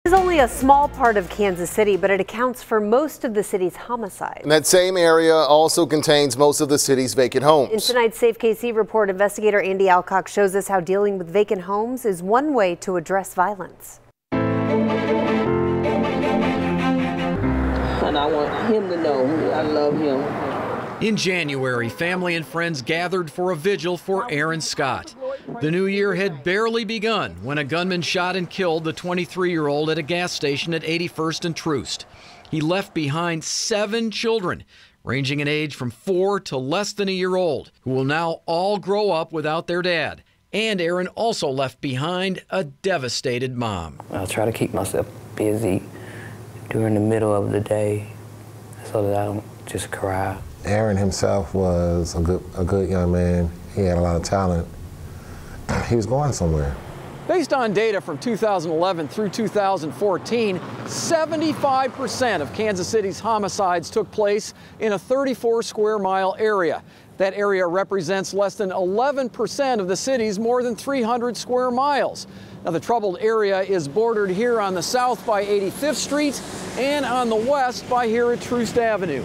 It's only a small part of Kansas City, but it accounts for most of the city's homicides. And that same area also contains most of the city's vacant homes. In tonight's Safe KC report, investigator Andy Alcock shows us how dealing with vacant homes is one way to address violence. And I want him to know I love him. In January, family and friends gathered for a vigil for Aaron Scott. The new year had barely begun when a gunman shot and killed the 23-year-old at a gas station at 81st and Troost. He left behind 7 children, ranging in age from 4 to less than a year old, who will now all grow up without their dad. And Aaron also left behind a devastated mom. I'll try to keep myself busy during the middle of the day so that I don't just cry. Aaron himself was a good young man. He had a lot of talent. He was going somewhere. Based on data from 2011 through 2014, 75% of Kansas City's homicides took place in a 34 square mile area. That area represents less than 11% of the city's more than 300 square miles. Now, the troubled area is bordered here on the south by 85th Street and on the west by here at Troost Avenue.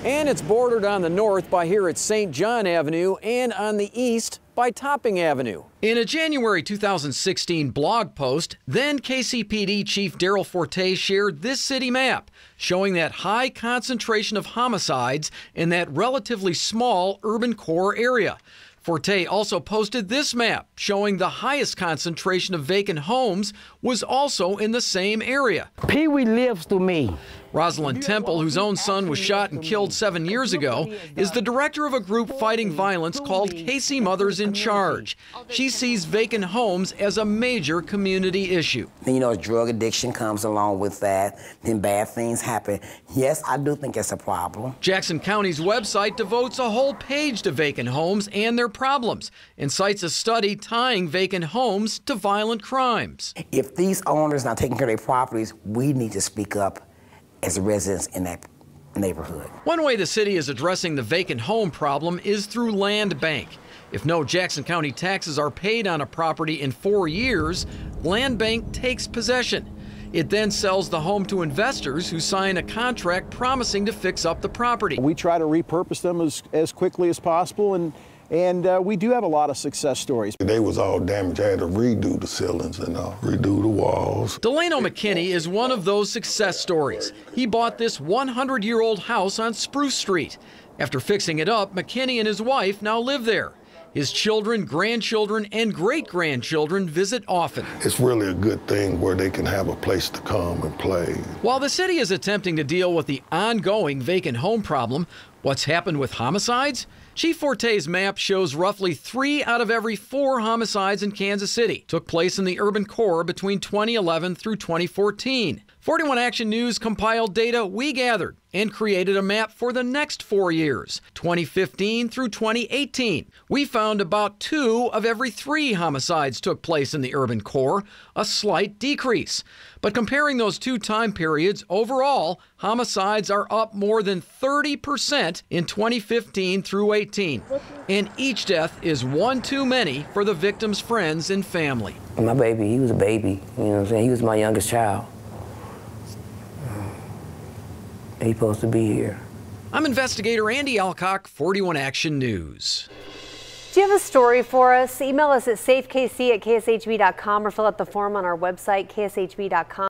And it's bordered on the north by here at St. John Avenue and on the east by Topping Avenue. In a January 2016 blog post, then KCPD Chief Daryl Forte shared this city map showing that high concentration of homicides in that relatively small urban core area. Forte also posted this map showing the highest concentration of vacant homes was also in the same area. Pee Wee lives through me. Rosalind Temple, whose own son was shot and killed 7 years ago, is the director of a group fighting violence called KC Mothers in Charge. She sees vacant homes as a major community issue. You know, drug addiction comes along with that, then bad things happen. Yes, I do think it's a problem. Jackson County's website devotes a whole page to vacant homes and their problems and cites a study tying vacant homes to violent crimes. If these owners are not taking care of their properties, we need to speak up as residents in that neighborhood. One way the city is addressing the vacant home problem is through land bank. If no Jackson County taxes are paid on a property in 4 years, land bank takes possession. It then sells the home to investors who sign a contract promising to fix up the property. We try to repurpose them as quickly as possible, and we do have a lot of success stories. They was all damaged. I had to redo the ceilings and redo the walls. Delano McKinney is one of those success stories. He bought this 100-year-old house on Spruce Street. After fixing it up, McKinney and his wife now live there. His children, grandchildren, and great-grandchildren visit often. It's really a good thing where they can have a place to come and play. While the city is attempting to deal with the ongoing vacant home problem, what's happened with homicides? Chief Forte's map shows roughly 3 out of every 4 homicides in Kansas City took place in the urban core between 2011 through 2014. 41 Action News compiled data we gathered and created a map for the next 4 years, 2015 through 2018. We found about 2 of every 3 homicides took place in the urban core, a slight decrease. But comparing those 2 time periods, overall, homicides are up more than 30% in 2015 through 18. And each death is one too many for the victim's friends and family. My baby, he was a baby, you know what I'm saying? He was my youngest child. He's supposed to be here. I'm investigator Andy Alcock, 41 Action News. Do you have a story for us? Email us at safekc@kshb.com or fill out the form on our website, kshb.com.